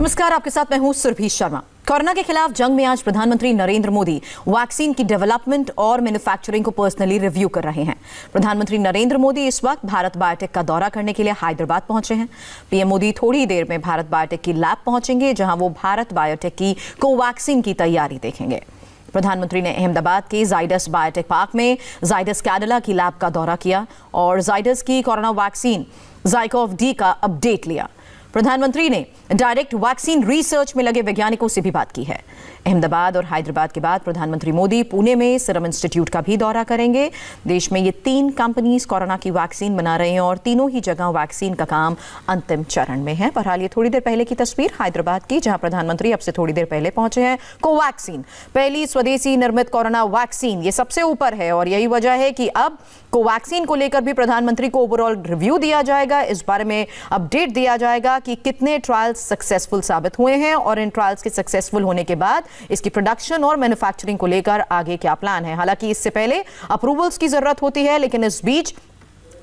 नमस्कार, आपके साथ मैं हूं सुरभि शर्मा। कोरोना के खिलाफ जंग में आज प्रधानमंत्री नरेंद्र मोदी वैक्सीन की डेवलपमेंट और मैन्युफैक्चरिंग को पर्सनली रिव्यू कर रहे हैं। प्रधानमंत्री नरेंद्र मोदी इस वक्त भारत बायोटेक का दौरा करने के लिए हैदराबाद पहुंचे हैं। पीएम मोदी थोड़ी देर में भारत बायोटेक की लैब पहुंचेंगे, जहां वो भारत बायोटेक की कोवैक्सीन की तैयारी देखेंगे। प्रधानमंत्री ने अहमदाबाद के जाइडस बायोटेक पार्क में जाइडस कैडिला की लैब का दौरा किया और जाइडस की कोरोना वैक्सीन ज़ाइकोव-डी का अपडेट लिया। प्रधानमंत्री ने डायरेक्ट वैक्सीन रिसर्च में लगे वैज्ञानिकों से भी बात की है। अहमदाबाद और हैदराबाद के बाद प्रधानमंत्री मोदी पुणे में सीरम इंस्टीट्यूट का भी दौरा करेंगे। देश में ये 3 कंपनीज कोरोना की वैक्सीन बना रही हैं और तीनों ही जगह वैक्सीन का काम अंतिम चरण में है। बहरहाल ये थोड़ी देर पहले की तस्वीर हैदराबाद की, जहां प्रधानमंत्री अब से थोड़ी देर पहले पहुंचे हैं। कोवैक्सीन, पहली स्वदेशी निर्मित कोरोना वैक्सीन, ये सबसे ऊपर है और यही वजह है कि अब कोवैक्सीन को लेकर भी प्रधानमंत्री को ओवरऑल रिव्यू दिया जाएगा। इस बारे में अपडेट दिया जाएगा कि कितने ट्रायल्स सक्सेसफुल साबित हुए हैं और इन ट्रायल्स के सक्सेसफुल होने के बाद इसकी प्रोडक्शन और मैन्युफैक्चरिंग को लेकर आगे क्या प्लान है। हालांकि इससे पहले अप्रूवल्स की जरूरत होती है, लेकिन इस बीच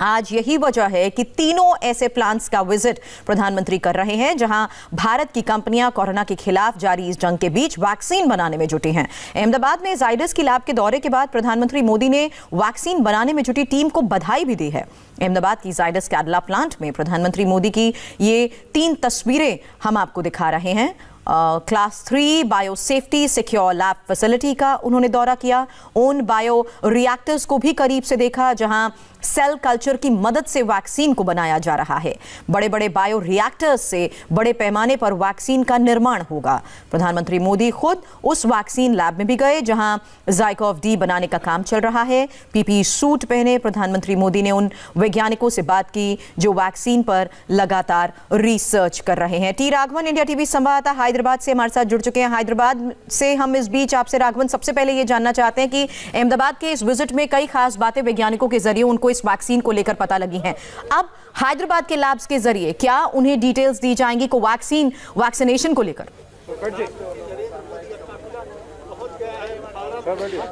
आज यही वजह है कि तीनों ऐसे प्लांट्स का विजिट प्रधानमंत्री कर रहे हैं, जहां भारत की कंपनियां कोरोना के खिलाफ जारी इस जंग के बीच वैक्सीन बनाने में जुटी हैं। अहमदाबाद में जाइडस की लैब के दौरे के बाद प्रधानमंत्री मोदी ने वैक्सीन बनाने में जुटी टीम को बधाई भी दी है। अहमदाबाद की जाइडस कैडिला प्लांट में प्रधानमंत्री मोदी की ये 3 तस्वीरें हम आपको दिखा रहे हैं। Class 3 bio safety secure lab facility का उन्होंने दौरा किया। ओन बायो रिएक्टर्स को भी करीब से देखा, जहां सेल कल्चर की मदद से वैक्सीन को बनाया जा रहा है। बड़े बड़े बायो रिएक्टर्स से बड़े पैमाने पर वैक्सीन का निर्माण होगा। प्रधानमंत्री मोदी खुद उस वैक्सीन लैब में भी गए, जहां ज़ाइकोव-डी बनाने का काम चल रहा है। पीपीई सूट पहने प्रधानमंत्री मोदी ने उन वैज्ञानिकों से बात की जो वैक्सीन पर लगातार रिसर्च कर रहे हैं। टी राघवन, इंडिया टीवी संवाददाता हैदराबाद से हमारे साथ जुड़ चुके हैं। हैदराबाद से हम इस बीच आपसे राघवन सबसे पहले ये जानना चाहते हैं कि अहमदाबाद के इस विजिट में कई खास बातें वैज्ञानिकों के जरिए उनको इस वैक्सीन को लेकर पता लगी हैं। अब हैदराबाद के लैब्स के जरिए क्या उन्हें डिटेल्स दी जाएंगी को वैक्सीनेशन को लेकर?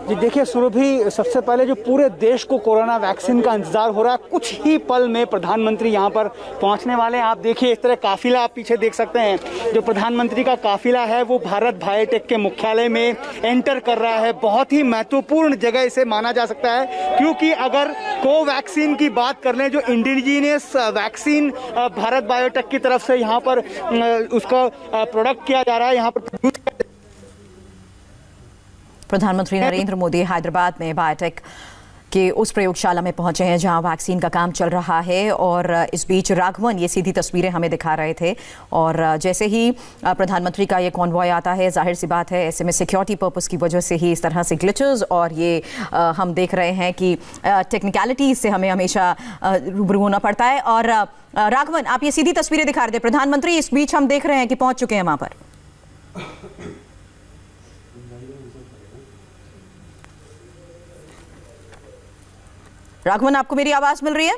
जी देखिए सुरभि, सबसे पहले जो पूरे देश को कोरोना वैक्सीन का इंतजार हो रहा है, कुछ ही पल में प्रधानमंत्री यहां पर पहुंचने वाले हैं। आप देखिए इस तरह काफिला आप पीछे देख सकते हैं। जो प्रधानमंत्री का काफिला है वो भारत बायोटेक के मुख्यालय में एंटर कर रहा है। बहुत ही महत्वपूर्ण जगह इसे माना जा सकता है, क्योंकि अगर कोवैक्सीन की बात कर लें, जो इंडिजीनियस वैक्सीन भारत बायोटेक की तरफ से यहाँ पर उसका प्रोडक्ट किया जा रहा है, यहाँ पर प्रधानमंत्री नरेंद्र मोदी हैदराबाद में बायोटेक के उस प्रयोगशाला में पहुंचे हैं जहां वैक्सीन का काम चल रहा है। और इस बीच राघवन ये सीधी तस्वीरें हमें दिखा रहे थे। और जैसे ही प्रधानमंत्री का ये कॉन्वॉय आता है, जाहिर सी बात है ऐसे में सिक्योरिटी पर्पस की वजह से ही इस तरह से ग्लिचेस और ये हम देख रहे हैं कि टेक्निकलिटीज से हमें हमेशा रूबरू होना पड़ता है। और राघवन, आप ये सीधी तस्वीरें दिखा रहे थे, प्रधानमंत्री इस बीच हम देख रहे हैं कि पहुंच चुके हैं वहां पर। राघवन, आपको मेरी आवाज मिल रही है?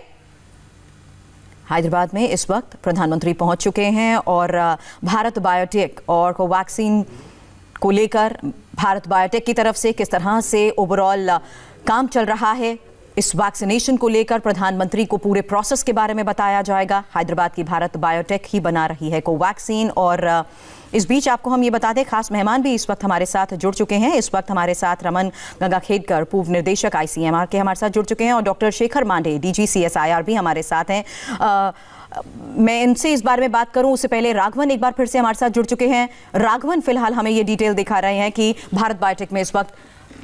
हैदराबाद में इस वक्त प्रधानमंत्री पहुंच चुके हैं और भारत बायोटेक और कोवैक्सीन को लेकर भारत बायोटेक की तरफ से किस तरह से ओवरऑल काम चल रहा है, इस वैक्सीनेशन को लेकर प्रधानमंत्री को पूरे प्रोसेस के बारे में बताया जाएगा। हैदराबाद की भारत बायोटेक ही बना रही है कोवैक्सीन। और इस बीच आपको हम ये बता दें, खास मेहमान भी इस वक्त हमारे साथ जुड़ चुके हैं। इस वक्त हमारे साथ रमन गंगाखेडकर, पूर्व निदेशक ICMR के हमारे साथ जुड़ चुके हैं और doctor Shekhar Mande, DG CSIR भी हमारे साथ हैं। मैं इनसे इस बारे में बात करूं उससे पहले राघवन एक बार फिर से हमारे साथ जुड़ चुके हैं। राघवन फिलहाल हमें ये डिटेल दिखा रहे हैं कि भारत बायोटेक में इस वक्त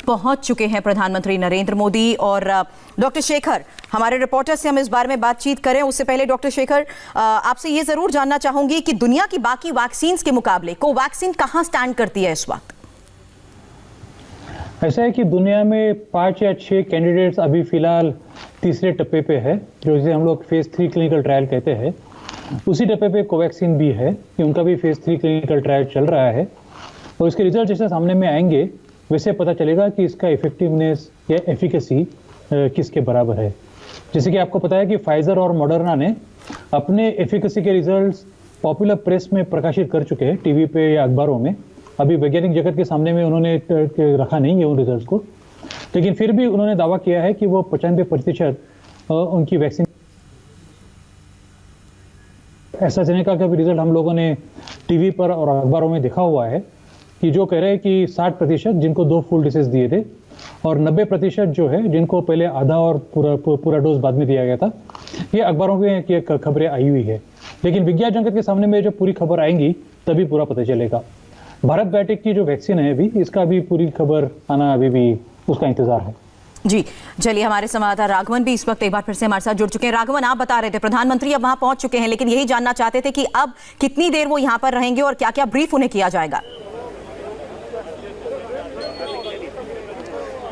पहुंच चुके हैं प्रधानमंत्री नरेंद्र मोदी। और डॉक्टर शेखर, हमारे रिपोर्टर से हम इस बारे में बातचीत करें उससे पहले डॉक्टर शेखर, आपसे ये जरूर जानना चाहूंगी कि दुनिया की बाकी वैक्सीन के मुकाबले कोवैक्सीन कहां स्टैंड करती है इस वक्त? ऐसा है कि दुनिया में 5 या 6 कैंडिडेट्स अभी फिलहाल तीसरे टप्पे पे है, जो जिसे हम लोग फेज 3 क्लिनिकल ट्रायल कहते हैं। उसी टप्पे पे कोवैक्सीन भी है कि उनका भी फेज 3 क्लिनिकल ट्रायल चल रहा है और इसके रिजल्ट जैसे सामने में आएंगे वैसे पता चलेगा कि इसका इफेक्टिवनेस या एफिकेसी किसके बराबर है। जैसे कि आपको पता है कि फाइजर और मॉडर्ना ने अपने एफिकेसी के रिजल्ट्स पॉपुलर प्रेस में प्रकाशित कर चुके हैं, टीवी पे या अखबारों में। अभी वैज्ञानिक जगत के सामने में उन्होंने रखा नहीं है उन रिजल्ट्स को, लेकिन फिर भी उन्होंने दावा किया है कि वो 95% उनकी वैक्सीन एस्ट्राजेनेका का भी रिजल्ट हम लोगों ने टीवी पर और अखबारों में देखा हुआ है कि जो कह रहे हैं कि 60% जिनको 2 फुल डोसेस दिए थे और 90% जो है जिनको पहले आधा और पूरा डोज बाद में दिया गया था। ये अखबारों में की खबरें आई हुई है, लेकिन विज्ञान जगत के सामने में जब पूरी खबर आएंगी तभी पूरा पता चलेगा। भारत बायोटेक की जो वैक्सीन है अभी, इसका भी पूरी खबर आना अभी भी उसका इंतजार है। जी चलिए, हमारे संवाददाता राघवन भी इस वक्त एक बार फिर से हमारे साथ जुड़ चुके हैं। राघवन, आप बता रहे थे प्रधानमंत्री अब वहां पहुंच चुके हैं, लेकिन यही जानना चाहते थे कि अब कितनी देर वो यहां पर रहेंगे और क्या क्या ब्रीफ उन्हें किया जाएगा।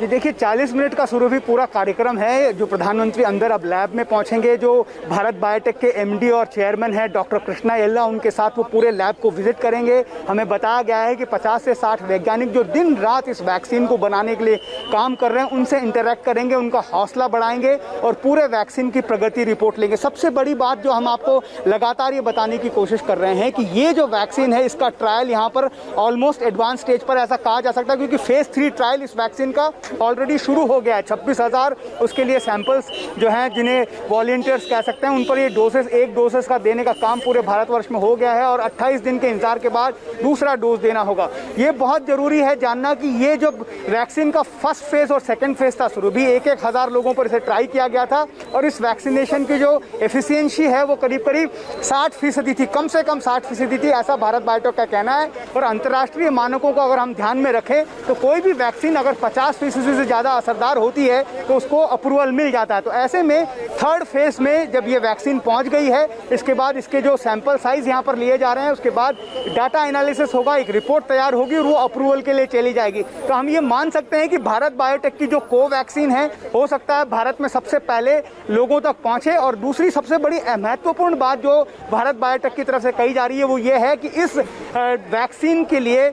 ये देखिए 40 मिनट का शुरू भी पूरा कार्यक्रम है। जो प्रधानमंत्री अंदर अब लैब में पहुंचेंगे, जो भारत बायोटेक के एमडी और चेयरमैन हैं डॉक्टर कृष्णा येल्ला, उनके साथ वो पूरे लैब को विजिट करेंगे। हमें बताया गया है कि 50 से 60 वैज्ञानिक जो दिन रात इस वैक्सीन को बनाने के लिए काम कर रहे हैं, उनसे इंटरेक्ट करेंगे, उनका हौसला बढ़ाएंगे और पूरे वैक्सीन की प्रगति रिपोर्ट लेंगे। सबसे बड़ी बात जो हम आपको लगातार ये बताने की कोशिश कर रहे हैं कि ये जो वैक्सीन है, इसका ट्रायल यहाँ पर ऑलमोस्ट एडवांस स्टेज पर ऐसा कहा जा सकता है, क्योंकि फेज 3 ट्रायल इस वैक्सीन का ऑलरेडी शुरू हो गया है। 26,000 उसके लिए सैंपल्स जो हैं, जिन्हें वॉलंटियर्स कह सकते हैं, उन पर ये एक डोसेस का देने का काम पूरे भारतवर्ष में हो गया है और 28 दिन के इंतजार के बाद दूसरा डोज देना होगा। ये बहुत जरूरी है जानना कि ये जो वैक्सीन का फर्स्ट फेज और सेकंड फेज था, शुरू भी 1,000 लोगों पर इसे ट्राई किया गया था और इस वैक्सीनेशन की जो एफिशिएंसी है वो करीब 60% थी, कम से कम 60% थी, ऐसा भारत बायोटेक का कहना है। और अंतर्राष्ट्रीय मानकों को अगर हम ध्यान में रखें तो कोई भी वैक्सीन अगर 50% से ज़्यादा असरदार होती है तो उसको अप्रूवल मिल जाता है। तो ऐसे में थर्ड फेज में जब ये वैक्सीन पहुंच गई है, इसके बाद इसके जो सैंपल साइज यहाँ पर लिए जा रहे हैं, उसके बाद डाटा एनालिसिस होगा, एक रिपोर्ट तैयार होगी और वो अप्रूवल के लिए चली जाएगी। तो हम ये मान सकते हैं कि भारत बायोटेक की जो कोवैक्सीन है, हो सकता है भारत में सबसे पहले लोगों तक पहुंचे। और दूसरी सबसे बड़ी महत्वपूर्ण बात जो भारत बायोटेक की तरफ से कही जा रही है वो ये है कि इस वैक्सीन के लिए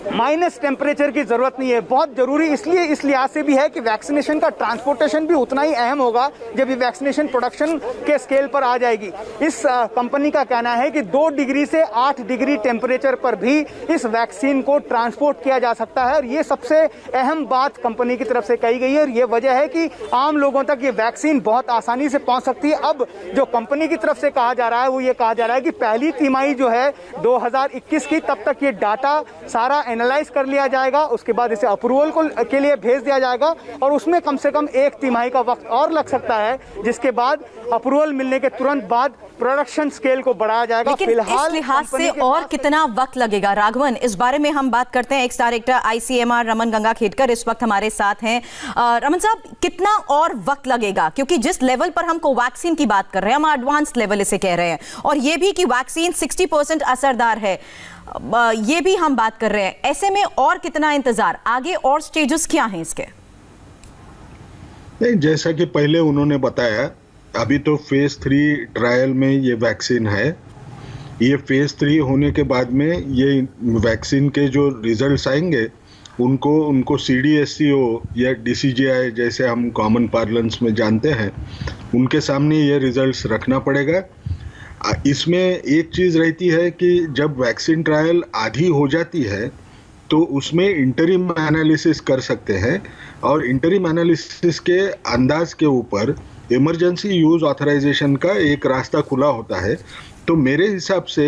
माइनस टेम्परेचर की जरूरत नहीं है। बहुत जरूरी इसलिए इस लिहाज से भी है कि वैक्सीनेशन का ट्रांसपोर्टेशन भी उतना ही अहम होगा जब ये वैक्सीनेशन प्रोडक्शन के स्केल पर आ जाएगी। इस कंपनी का कहना है कि 2 डिग्री से 8 डिग्री टेम्परेचर पर भी इस वैक्सीन को ट्रांसपोर्ट किया जा सकता है और ये सबसे अहम बात कंपनी की तरफ से कही गई है और ये वजह है कि आम लोगों तक ये वैक्सीन बहुत आसानी से पहुंच सकती है। अब जो कंपनी की तरफ से कहा जा रहा है वो ये कहा जा रहा है कि पहली तिमाही जो है 2021 की, तब तक ये डाटा सारा एनालाइज कर लिया जाएगा, उसके बाद इसे अप्रूवल के लिए भेज दिया जाएगा और उसमें कम से कम 1 तिमाही का वक्त और लग सकता है, जिसके बाद अप्रूवल मिलने के तुरंत बाद प्रोडक्शन स्केल को बढ़ाया जाएगा। लेकिन इस लिहाज से और कितना वक्त लगेगा राघवन, इस बारे में हम बात करते हैं। Ex director ICMR Raman Gangakhedkar इस वक्त हमारे साथ हैं। रमन साहब, कितना और वक्त लगेगा, क्योंकि जिस लेवल पर हम कोवैक्सीन की बात कर रहे हैं, हम एडवांस लेवल इसे कह रहे हैं, और ये भी कि वैक्सीन 60% असरदार है, ये भी हम बात कर रहे हैं। ऐसे में और कितना इंतजार, आगे और स्टेजेस क्या हैं इसके? नहीं, जैसा कि पहले उन्होंने बताया, अभी तो फेज 3 ट्रायल में ये वैक्सीन है। ये फेज 3 होने के बाद में ये वैक्सीन के जो रिजल्ट्स आएंगे उनको CDSCO या DCGI जैसे हम कॉमन पार्लेंस में जानते हैं, उनके सामने ये रिजल्ट्स रखना पड़ेगा। इसमें एक चीज़ रहती है कि जब वैक्सीन ट्रायल आधी हो जाती है तो उसमें इंटरिम एनालिसिस कर सकते हैं और इंटरिम एनालिसिस के अंदाज के ऊपर इमरजेंसी यूज ऑथराइजेशन का एक रास्ता खुला होता है। तो मेरे हिसाब से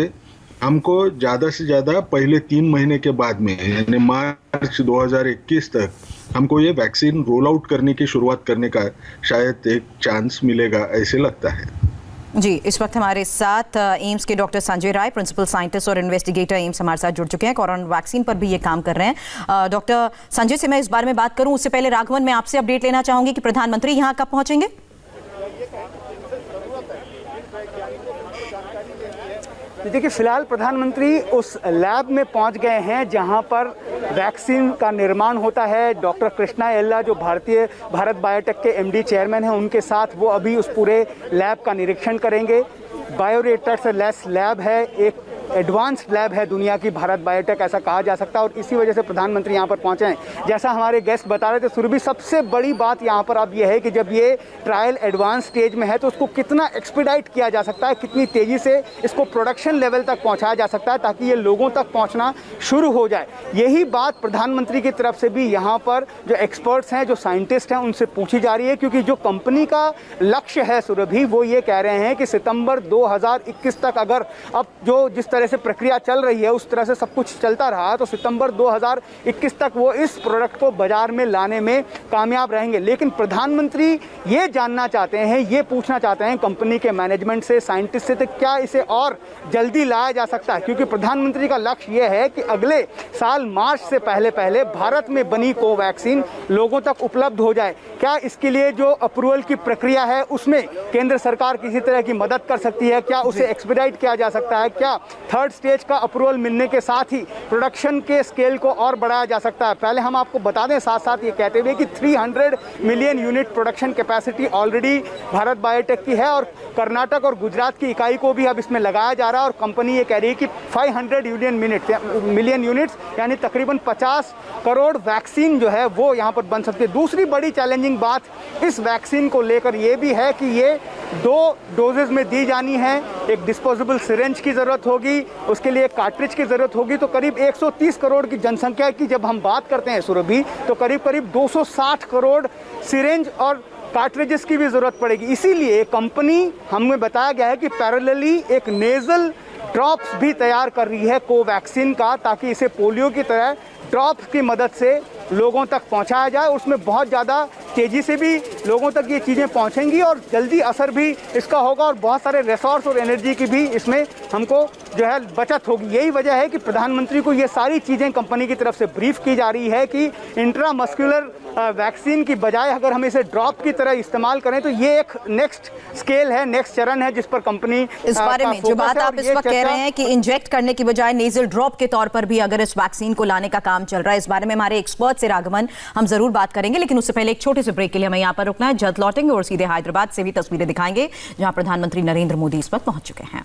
हमको ज़्यादा से ज़्यादा पहले 3 महीने के बाद में, यानी मार्च 2021 तक हमको ये वैक्सीन रोल आउट करने की शुरुआत करने का शायद एक चांस मिलेगा, ऐसे लगता है। जी, इस वक्त हमारे साथ एम्स के doctor Sanjay Rai, principal scientist और इन्वेस्टिगेटर एम्स, हमारे साथ जुड़ चुके हैं। कोरोना वैक्सीन पर भी ये काम कर रहे हैं। डॉक्टर संजय से मैं इस बारे में बात करूं उससे पहले राघवन, मैं आपसे अपडेट लेना चाहूंगी कि प्रधानमंत्री यहां कब पहुंचेंगे? देखिए, फिलहाल प्रधानमंत्री उस लैब में पहुंच गए हैं जहां पर वैक्सीन का निर्माण होता है। डॉक्टर कृष्णा येल्ला जो भारत बायोटेक के MD चेयरमैन हैं, उनके साथ वो अभी उस पूरे लैब का निरीक्षण करेंगे। बायोरिएक्टर से लेस लैब है, एक एडवांस्ड लैब है दुनिया की भारत बायोटेक, ऐसा कहा जा सकता है। और इसी वजह से प्रधानमंत्री यहाँ पर पहुँचे हैं। जैसा हमारे गेस्ट बता रहे थे सुरभि, सबसे बड़ी बात यहाँ पर अब यह है कि जब ये ट्रायल एडवांस स्टेज में है तो उसको कितना एक्सपीडाइट किया जा सकता है, कितनी तेज़ी से इसको प्रोडक्शन लेवल तक पहुँचाया जा सकता है ताकि ये लोगों तक पहुँचना शुरू हो जाए। यही बात प्रधानमंत्री की तरफ से भी यहाँ पर जो एक्सपर्ट्स हैं, जो साइंटिस्ट हैं, उनसे पूछी जा रही है। क्योंकि जो कंपनी का लक्ष्य है सुरभि, वो ये कह रहे हैं कि सितंबर 2021 तक अगर अब जो जिस तरह से प्रक्रिया चल रही है उस तरह से सब कुछ चलता रहा तो सितंबर 2021 तक वो इस प्रोडक्ट को बाजार में लाने में कामयाब रहेंगे। लेकिन प्रधानमंत्री ये जानना चाहते हैं, ये पूछना चाहते हैं कंपनी के मैनेजमेंट से, साइंटिस्ट से, तो क्या इसे और जल्दी लाया जा सकता है। क्योंकि प्रधानमंत्री का लक्ष्य ये है कि अगले साल मार्च से पहले पहले भारत में बनी कोवैक्सीन लोगों तक उपलब्ध हो जाए। क्या इसके लिए जो अप्रूवल की प्रक्रिया है उसमें केंद्र सरकार किसी तरह की मदद कर सकती है? क्या उसे एक्सपीडाइट किया जा सकता है? क्या थर्ड स्टेज का अप्रूवल मिलने के साथ ही प्रोडक्शन के स्केल को और बढ़ाया जा सकता है? पहले हम आपको बता दें साथ साथ ये कहते हुए कि 300 million unit production capacity already Bharat biotech की है और कर्नाटक और गुजरात की इकाई को भी अब इसमें लगाया जा रहा है। और कंपनी ये कह रही है कि 500 मिलियन यूनिट्स यानी तकरीबन 50 करोड़ वैक्सीन जो है वो यहाँ पर बन सकती है। दूसरी बड़ी चैलेंजिंग बात इस वैक्सीन को लेकर ये भी है कि ये 2 डोजेज में दी जानी है। एक डिस्पोजेबल सिरेंज की ज़रूरत होगी, उसके लिए कार्ट्रिज की ज़रूरत होगी। तो करीब 130 करोड़ की जनसंख्या की जब हम बात करते हैं सुरभि, तो करीब 260 करोड़ सिरेंज और कार्ट्रिजेस की भी ज़रूरत पड़ेगी। इसीलिए कंपनी, हमें बताया गया है कि पैरेलली एक नेज़ल ड्रॉप्स भी तैयार कर रही है कोवैक्सीन का, ताकि इसे पोलियो की तरह ड्रॉप्स की मदद से लोगों तक पहुंचाया जाए। उसमें बहुत ज़्यादा तेज़ी से भी लोगों तक ये चीज़ें पहुंचेंगी और जल्दी असर भी इसका होगा और बहुत सारे रिसोर्स और एनर्जी की भी इसमें हमको जो है बचत होगी। यही वजह है कि प्रधानमंत्री को ये सारी चीज़ें कंपनी की तरफ से ब्रीफ की जा रही है कि इंट्रामस्कुलर वैक्सीन की बजाय अगर हम इसे ड्रॉप की तरह इस्तेमाल करें तो ये एक नेक्स्ट स्केल है, नेक्स्ट चरण है जिस पर कंपनी इस बारे में जो बात आप इस वक्त कह रहे हैं कि इंजेक्ट करने की बजाय नेजल ड्रॉप के तौर पर भी अगर इस वैक्सीन को लाने का काम चल रहा है, इस बारे में हमारे एक्सपर्ट से राघवन हम जरूर बात करेंगे। लेकिन उससे पहले एक छोटे से ब्रेक के लिए हमें यहाँ पर रुकना है। जल्द लौटेंगे और सीधे हैदराबाद से भी तस्वीरें दिखाएंगे जहां प्रधानमंत्री नरेंद्र मोदी इस वक्त पहुंच चुके हैं।